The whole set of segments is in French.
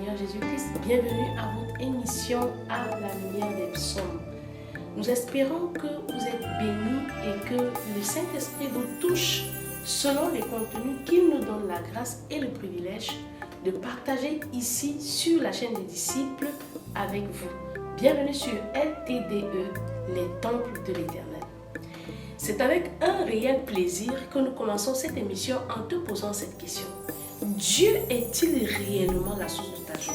Seigneur Jésus-Christ. Bienvenue à votre émission à la lumière des psaumes. Nous espérons que vous êtes bénis et que le Saint-Esprit vous touche selon les contenus qu'il nous donne la grâce et le privilège de partager ici sur la chaîne des disciples avec vous. Bienvenue sur LTDE, les temples de l'Éternel. C'est avec un réel plaisir que nous commençons cette émission en te posant cette question. Dieu est-il réellement la source de ta joie?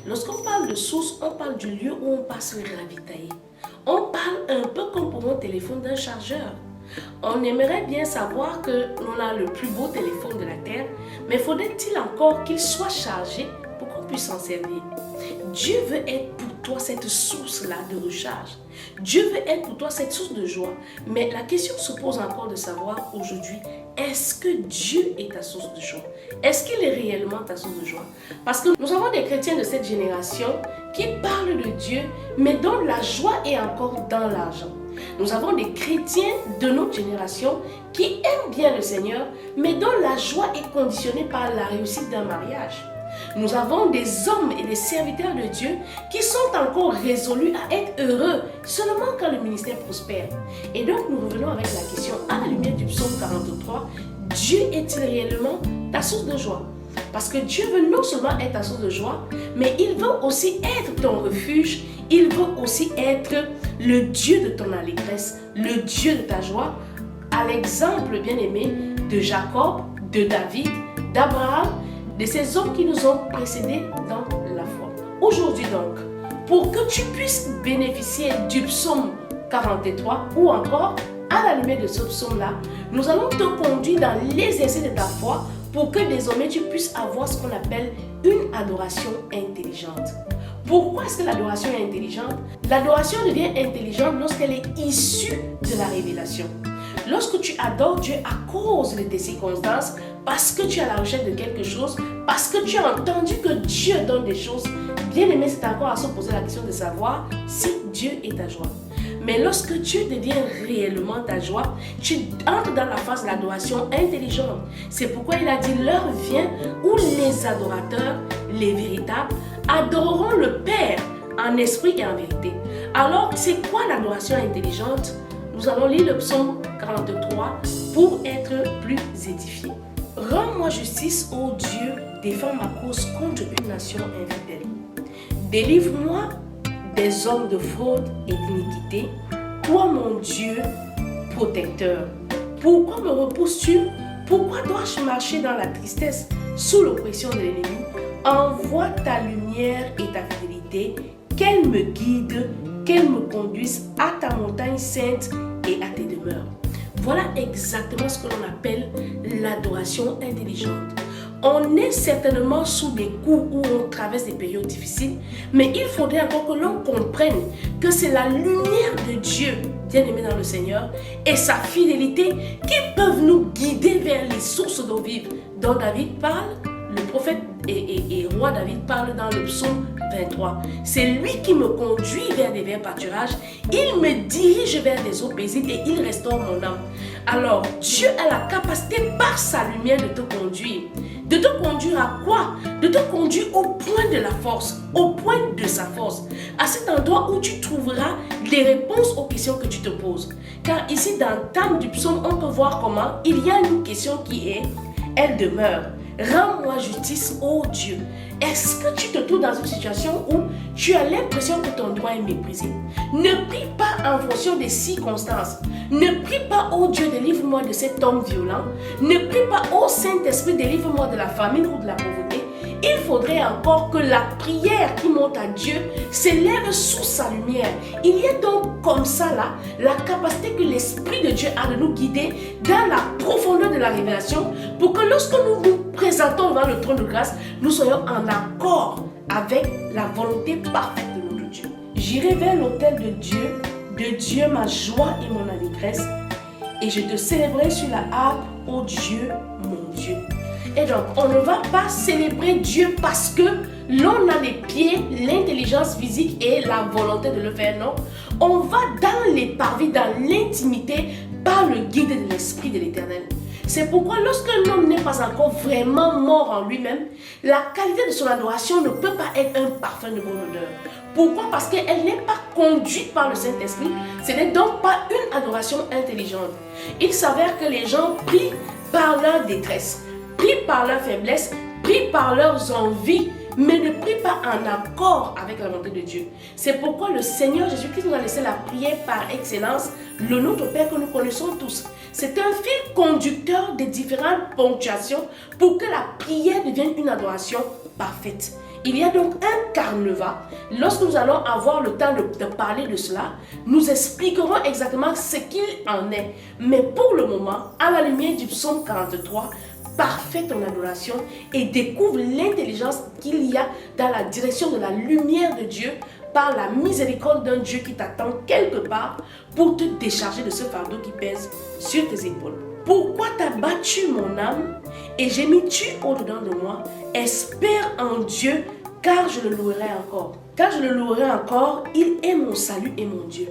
Lorsqu'on parle de source, on parle du lieu où on passe le ravitailler. On parle un peu comme pour mon téléphone d'un chargeur. On aimerait bien savoir que l'on a le plus beau téléphone de la terre, mais faudrait-il encore qu'il soit chargé pour qu'on puisse s'en servir? Dieu veut être pour toi cette source-là de recharge. Dieu veut être pour toi cette source de joie. Mais la question se pose encore de savoir aujourd'hui, est-ce que Dieu est ta source de joie? Est-ce qu'il est réellement ta source de joie? Parce que nous avons des chrétiens de cette génération qui parlent de Dieu, mais dont la joie est encore dans l'argent. Nous avons des chrétiens de notre génération qui aiment bien le Seigneur, mais dont la joie est conditionnée par la réussite d'un mariage. Nous avons des hommes et des serviteurs de Dieu qui sont encore résolus à être heureux seulement quand le ministère prospère. Et donc nous revenons avec la question à la lumière du psaume 43, Dieu est-il réellement ta source de joie? Parce que Dieu veut non seulement être ta source de joie, mais il veut aussi être ton refuge, il veut aussi être le Dieu de ton allégresse, le Dieu de ta joie, à l'exemple bien-aimé de Jacob, de David, d'Abraham, de ces hommes qui nous ont précédés dans la foi. Aujourd'hui donc, pour que tu puisses bénéficier du psaume 43 ou encore à la lumière de ce psaume-là, nous allons te conduire dans l'exercice de ta foi pour que désormais tu puisses avoir ce qu'on appelle une adoration intelligente. Pourquoi est-ce que l'adoration est intelligente? L'adoration devient intelligente lorsqu'elle est issue de la révélation. Lorsque tu adores Dieu à cause de tes circonstances, parce que tu es à la recherche de quelque chose, parce que tu as entendu que Dieu donne des choses, bien aimé, c'est encore à se poser la question de savoir si Dieu est ta joie. Mais lorsque Dieu devient réellement ta joie, tu entres dans la phase de l'adoration intelligente. C'est pourquoi il a dit, l'heure vient où les adorateurs, les véritables, adoreront le Père en esprit et en vérité. Alors, c'est quoi l'adoration intelligente? Nous allons lire le psaume 43 pour être plus édifiés. Rends-moi justice, ô Dieu, défends ma cause contre une nation infidèle. Délivre-moi des hommes de fraude et d'iniquité, toi mon Dieu protecteur. Pourquoi me repousses-tu? Pourquoi dois-je marcher dans la tristesse, sous l'oppression de l'ennemi? Envoie ta lumière et ta fidélité, qu'elle me guide, qu'elle me conduise à ta montagne sainte et à tes demeures. Voilà exactement ce que l'on appelle l'adoration intelligente. On est certainement sous des coups où on traverse des périodes difficiles, mais il faudrait encore que l'on comprenne que c'est la lumière de Dieu, bien-aimé dans le Seigneur, et sa fidélité qui peuvent nous guider vers les sources d'eau vive dont David parle. Le prophète et roi David parle dans le psaume 23. C'est lui qui me conduit vers des verts pâturages. Il me dirige vers des eaux paisibles et il restaure mon âme. Alors, Dieu a la capacité par sa lumière de te conduire. De te conduire à quoi? De te conduire au point de la force, au point de sa force. À cet endroit où tu trouveras les réponses aux questions que tu te poses. Car ici, dans le thème du psaume, on peut voir comment il y a une question qui est, elle demeure. Rends-moi justice, ô Dieu. Est-ce que tu te trouves dans une situation où tu as l'impression que ton droit est méprisé? Ne prie pas en fonction des circonstances. Ne prie pas, ô Dieu, délivre-moi de cet homme violent. Ne prie pas, ô Saint-Esprit, délivre-moi de la famine ou de la pauvreté. Il faudrait encore que la prière qui monte à Dieu s'élève sous sa lumière. Il y a donc comme ça là la capacité que l'Esprit de Dieu a de nous guider dans la profondeur de la révélation pour que lorsque nous nous présentons devant le trône de grâce, nous soyons en accord avec la volonté parfaite de notre Dieu. J'irai vers l'autel de Dieu ma joie et mon allégresse, et je te célébrerai sur la harpe, ô Dieu, mon Dieu. Et donc, on ne va pas célébrer Dieu parce que l'on a les pieds, l'intelligence physique et la volonté de le faire, non. On va dans les parvis, dans l'intimité, par le guide de l'Esprit de l'Éternel. C'est pourquoi lorsqu'un homme n'est pas encore vraiment mort en lui-même, la qualité de son adoration ne peut pas être un parfum de bonne odeur. Pourquoi? Parce qu'elle n'est pas conduite par le Saint-Esprit. Ce n'est donc pas une adoration intelligente. Il s'avère que les gens prient par leur détresse, prient par leur faiblesse, prient par leurs envies, mais ne prient pas en accord avec la volonté de Dieu. C'est pourquoi le Seigneur Jésus-Christ nous a laissé la prière par excellence, le Notre Père que nous connaissons tous. C'est un fil conducteur des différentes ponctuations pour que la prière devienne une adoration parfaite. Il y a donc un carnaval. Lorsque nous allons avoir le temps de parler de cela, nous expliquerons exactement ce qu'il en est. Mais pour le moment, à la lumière du psaume 43, parfait ton adoration et découvre l'intelligence qu'il y a dans la direction de la lumière de Dieu par la miséricorde d'un Dieu qui t'attend quelque part pour te décharger de ce fardeau qui pèse sur tes épaules. Pourquoi t'as battu mon âme et gémis-tu au-dedans de moi? Espère en Dieu, car je le louerai encore. Car je le louerai encore, il est mon salut et mon Dieu.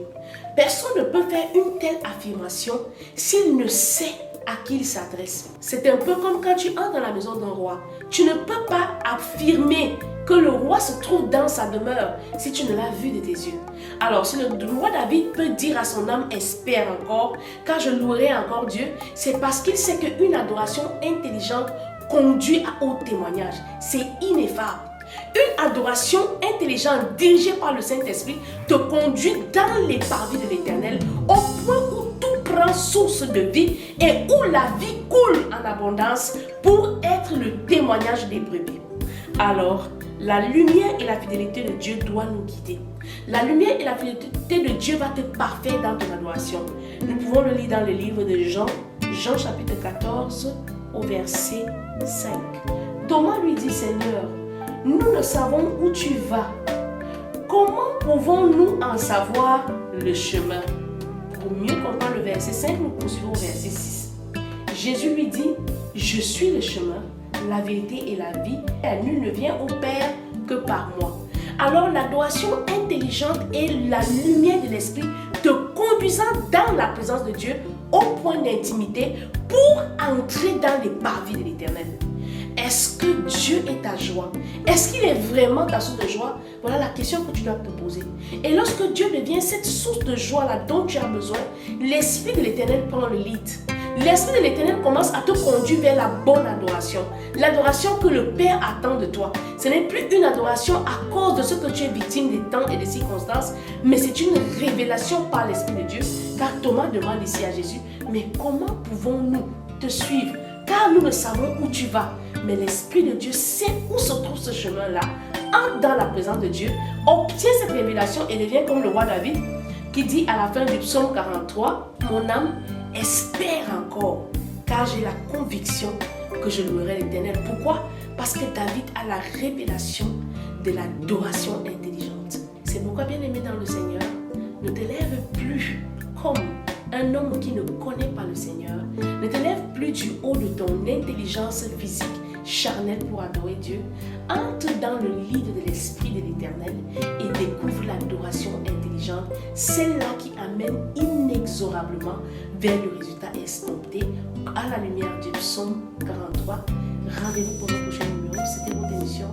Personne ne peut faire une telle affirmation s'il ne sait à qui il s'adresse. C'est un peu comme quand tu entres dans la maison d'un roi. Tu ne peux pas affirmer que le roi se trouve dans sa demeure si tu ne l'as vu de tes yeux. Alors, si le roi David peut dire à son âme, espère encore, car je louerai encore Dieu, c'est parce qu'il sait qu'une adoration intelligente conduit au témoignage. C'est ineffable. Une adoration intelligente dirigée par le Saint-Esprit te conduit dans les parvis de l'Éternel au point où tout prend source de vie et où la vie coule en abondance pour être le témoignage des brebis. Alors, la lumière et la fidélité de Dieu doivent nous guider. La lumière et la fidélité de Dieu va être parfaite dans ton adoration. Nous pouvons le lire dans le livre de Jean, Jean chapitre 14 au verset 5. Thomas lui dit, Seigneur, nous ne savons où tu vas. Comment pouvons-nous en savoir le chemin? Pour mieux comprendre le verset 5, nous poursuivons au verset 6. Jésus lui dit, je suis le chemin, la vérité et la vie, et nul ne vient au Père que par moi. Alors l'adoration intelligente est la lumière de l'esprit te conduisant dans la présence de Dieu au point d'intimité pour entrer dans les parvis de l'Éternel. Est-ce que Dieu est ta joie? Est-ce qu'il est vraiment ta source de joie? Voilà la question que tu dois te poser. Et lorsque Dieu devient cette source de joie-là dont tu as besoin, l'Esprit de l'Éternel prend le lead. L'Esprit de l'Éternel commence à te conduire vers la bonne adoration. L'adoration que le Père attend de toi. Ce n'est plus une adoration à cause de ce que tu es victime des temps et des circonstances, mais c'est une révélation par l'Esprit de Dieu. Car Thomas demande ici à Jésus, mais comment pouvons-nous te suivre? Car nous ne savons où tu vas. Mais l'Esprit de Dieu sait où se trouve ce chemin-là, entre dans la présence de Dieu, obtient cette révélation et devient comme le roi David qui dit à la fin du psaume 43, mon âme espère encore, car j'ai la conviction que je louerai l'Éternel. Pourquoi? Parce que David a la révélation de l'adoration intelligente. C'est pourquoi, bien-aimé dans le Seigneur, ne te lève plus comme un homme qui ne connaît pas le Seigneur. Ne te lève plus du haut de ton intelligence physique, charnelle pour adorer Dieu. Entre dans le lit de l'Esprit de l'Éternel et découvre l'adoration intelligente, celle-là qui amène inexorablement vers le résultat escompté à la lumière du psaume 43. Rendez-vous pour le prochain numéro. C'était votre émission.